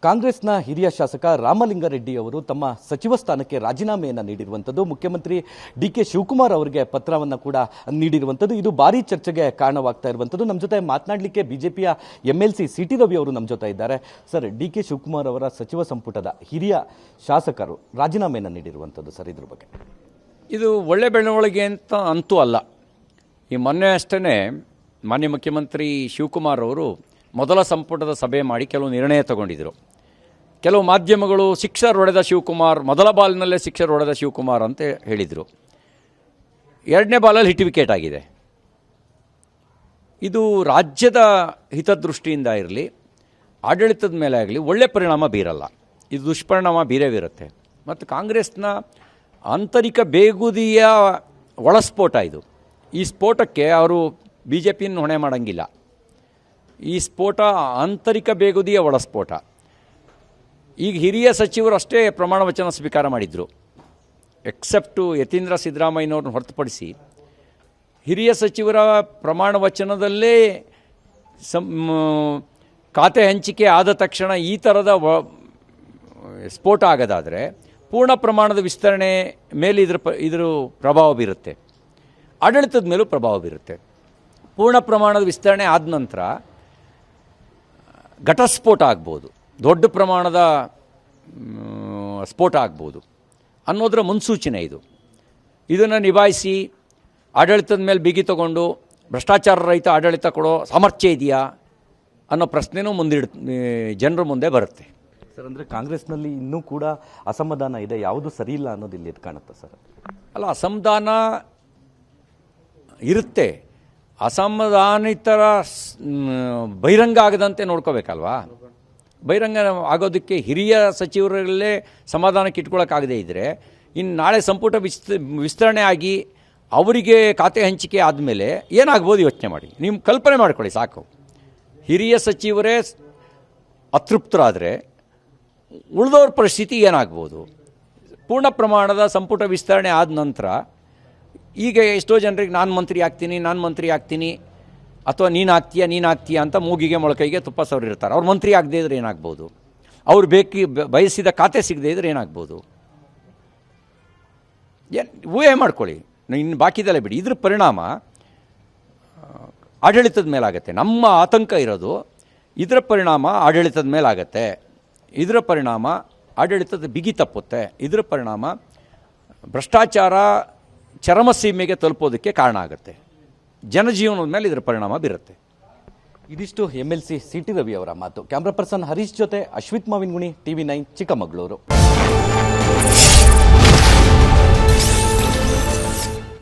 ಕಾಂಗ್ರೆಸ್ನ ಹಿರಿಯ ಶಾಸಕ ರಾಮಲಿಂಗಾರೆಡ್ಡಿ ಅವರು ತಮ್ಮ ಸಚಿವ ಸ್ಥಾನಕ್ಕೆ ರಾಜೀನಾಮೆಯನ್ನು ನೀಡಿರುವಂಥದ್ದು, ಮುಖ್ಯಮಂತ್ರಿ ಡಿ.ಕೆ. ಶಿವಕುಮಾರ್ ಅವರಿಗೆ ಪತ್ರವನ್ನು ಕೂಡ ನೀಡಿರುವಂಥದ್ದು. ಇದು ಭಾರಿ ಚರ್ಚೆಗೆ ಕಾರಣವಾಗ್ತಾ ಇರುವಂಥದ್ದು. ನಮ್ಮ ಜೊತೆ ಮಾತನಾಡಲಿಕ್ಕೆ ಬಿಜೆಪಿಯ MLC ಸಿ.ಟಿ. ರವಿ ಅವರು ನಮ್ಮ ಜೊತೆ ಇದ್ದಾರೆ. ಸರ್, ಡಿ.ಕೆ. ಶಿವಕುಮಾರ್ ಅವರ ಸಚಿವ ಸಂಪುಟದ ಹಿರಿಯ ಶಾಸಕರು ರಾಜೀನಾಮೆಯನ್ನು ನೀಡಿರುವಂಥದ್ದು, ಸರ್, ಇದ್ರ ಬಗ್ಗೆ ಇದು ಒಳ್ಳೆ ಬೆಳವಣಿಗೆ ಅಂತೂ ಅಲ್ಲ. ಈ ಮೊನ್ನೆ ಅಷ್ಟೇ ಮಾನ್ಯ ಮುಖ್ಯಮಂತ್ರಿ ಶಿವಕುಮಾರ್ ಅವರು ಮೊದಲ ಸಂಪುಟದ ಸಭೆ ಮಾಡಿ ಕೆಲವು ನಿರ್ಣಯ ತಗೊಂಡಿದ್ದರು. ಕೆಲವು ಮಾಧ್ಯಮಗಳು ಸಿಕ್ಸರ್ ಹೊಡೆದ ಶಿವಕುಮಾರ್, ಮೊದಲ ಬಾಲ್ನಲ್ಲೇ ಸಿಕ್ಸರ್ ಹೊಡೆದ ಶಿವಕುಮಾರ್ ಅಂತ ಹೇಳಿದರು. ಎರಡನೇ ಬಾಲಲ್ಲಿ ಹಿಟ್ ವಿಕೆಟ್ ಆಗಿದೆ. ಇದು ರಾಜ್ಯದ ಹಿತದೃಷ್ಟಿಯಿಂದ ಇರಲಿ, ಆಡಳಿತದ ಮೇಲೆ ಆಗಲಿ ಒಳ್ಳೆ ಪರಿಣಾಮ ಬೀರಲ್ಲ. ಇದು ದುಷ್ಪರಿಣಾಮ ಬೀರೇ. ಮತ್ತು ಕಾಂಗ್ರೆಸ್ನ ಆಂತರಿಕ ಬೇಗುದಿಯ ಒಳಸ್ಫೋಟ ಇದು. ಈ ಸ್ಫೋಟಕ್ಕೆ ಅವರು BJPಯನ್ನು ಹೊಣೆ ಮಾಡೋಂಗಿಲ್ಲ. ಈ ಸ್ಫೋಟ ಆಂತರಿಕ ಬೇಗುದಿಯ ಒಳಸ್ಫೋಟ. ಈಗ ಹಿರಿಯ ಸಚಿವರು ಅಷ್ಟೇ ಪ್ರಮಾಣ ವಚನ ಸ್ವೀಕಾರ ಮಾಡಿದರು. ಎಕ್ಸೆಪ್ಟು ಯತೀಂದ್ರ ಸಿದ್ದರಾಮಯ್ಯನವ್ರನ್ನ ಹೊರತುಪಡಿಸಿ ಹಿರಿಯ ಸಚಿವರ ಪ್ರಮಾಣ ವಚನದಲ್ಲೇ ಖಾತೆ ಹಂಚಿಕೆ ಆದ ತಕ್ಷಣ ಈ ಥರದ ಸ್ಫೋಟ ಆಗೋದಾದರೆ ಪೂರ್ಣ ಪ್ರಮಾಣದ ವಿಸ್ತರಣೆ ಮೇಲೆ ಇದ್ರ ಪ್ರಭಾವ ಬೀರುತ್ತೆ. ಆಡಳಿತದ ಮೇಲೂ ಪ್ರಭಾವ ಬೀರುತ್ತೆ. ಪೂರ್ಣ ಪ್ರಮಾಣದ ವಿಸ್ತರಣೆ ಆದ ನಂತರ ಘಟಸ್ಫೋಟ ಆಗ್ಬೋದು, ದೊಡ್ಡ ಪ್ರಮಾಣದ ಸ್ಫೋಟ ಆಗ್ಬೋದು ಅನ್ನೋದರ ಮುನ್ಸೂಚನೆ ಇದು. ಇದನ್ನು ನಿಭಾಯಿಸಿ ಆಡಳಿತದ ಮೇಲೆ ಬಿಗಿ ತಗೊಂಡು ಭ್ರಷ್ಟಾಚಾರ ರಹಿತ ಆಡಳಿತ ಕೊಡೋ ಸಾಮರ್ಥ್ಯ ಇದೆಯಾ ಅನ್ನೋ ಪ್ರಶ್ನೆನೂ ಜನರ ಮುಂದೆ ಬರುತ್ತೆ. ಸರ್, ಅಂದರೆ ಕಾಂಗ್ರೆಸ್ನಲ್ಲಿ ಇನ್ನೂ ಕೂಡ ಅಸಮಾಧಾನ ಇದೆ, ಯಾವುದು ಸರಿ ಇಲ್ಲ ಅನ್ನೋದು ಇಲ್ಲಿ ಕಾಣುತ್ತೆ ಸರ್. ಅಲ್ಲ, ಅಸಮಾಧಾನ ಇರುತ್ತೆ. ಅಸಮಾಧಾನಿತರ ಬಹಿರಂಗ ಆಗದಂತೆ ನೋಡ್ಕೋಬೇಕಲ್ವಾ. ಬಹಿರಂಗ ಆಗೋದಕ್ಕೆ ಹಿರಿಯ ಸಚಿವರಲ್ಲೇ ಸಮಾಧಾನಕ್ಕೆ ಇಟ್ಕೊಳ್ಳೋಕ್ಕಾಗದೇ ಇದ್ದರೆ ಇನ್ನು ನಾಳೆ ಸಂಪುಟ ವಿಸ್ತರಣೆ ಆಗಿ ಅವರಿಗೆ ಖಾತೆ ಹಂಚಿಕೆ ಆದಮೇಲೆ ಏನಾಗ್ಬೋದು ಯೋಚನೆ ಮಾಡಿ. ನೀವು ಕಲ್ಪನೆ ಮಾಡ್ಕೊಳ್ಳಿ ಸಾಕು. ಹಿರಿಯ ಸಚಿವರೇ ಅತೃಪ್ತರಾದರೆ ಉಳಿದವ್ರ ಪರಿಸ್ಥಿತಿ ಏನಾಗ್ಬೋದು. ಪೂರ್ಣ ಪ್ರಮಾಣದ ಸಂಪುಟ ವಿಸ್ತರಣೆ ಆದ ನಂತರ ಈಗ ಎಷ್ಟೋ ಜನರಿಗೆ ನಾನು ಮಂತ್ರಿ ಆಗ್ತೀನಿ ಅಥವಾ ನೀನು ಆಗ್ತೀಯಾ ಅಂತ ಮೂಗಿಗೆ ಮೊಳಕೈಗೆ ತುಪ್ಪ ಸವರಿರ್ತಾರೆ. ಅವ್ರು ಮಂತ್ರಿ ಆಗದೇ ಇದ್ರೆ ಏನಾಗ್ಬೋದು, ಅವ್ರು ಬಯಸಿದ ಖಾತೆ ಸಿಗದೇ ಇದ್ರೆ ಏನಾಗ್ಬೋದು, ಊಹೆ ಮಾಡ್ಕೊಳ್ಳಿ. ಇನ್ನು ಬಾಕಿದೆಲ್ಲ ಬಿಡಿ. ಇದ್ರ ಪರಿಣಾಮ ಆಡಳಿತದ ಮೇಲಾಗತ್ತೆ. ನಮ್ಮ ಆತಂಕ ಇರೋದು ಇದರ ಪರಿಣಾಮ ಆಡಳಿತದ ಮೇಲಾಗತ್ತೆ. ಇದರ ಪರಿಣಾಮ ಆಡಳಿತದ ಬಿಗಿ ತಪ್ಪುತ್ತೆ. ಇದರ ಪರಿಣಾಮ ಭ್ರಷ್ಟಾಚಾರ ಚರಮಸೀಮೆಗೆ ತಲುಪೋದಕ್ಕೆ ಕಾರಣ ಆಗುತ್ತೆ. ಜನಜೀವನದ ಮೇಲೆ ಇದರ ಪರಿಣಾಮ ಬೀರುತ್ತೆ. ಇದಿಷ್ಟು MLC ಸಿ.ಟಿ. ರವಿ ಅವರ ಮಾತು. ಕ್ಯಾಮ್ರಾ ಪರ್ಸನ್ ಹರೀಶ್ ಜೊತೆ ಅಶ್ವಿತ್ ಮಾವಿನಗುಣಿ, TV9 ಚಿಕ್ಕಮಗಳೂರು.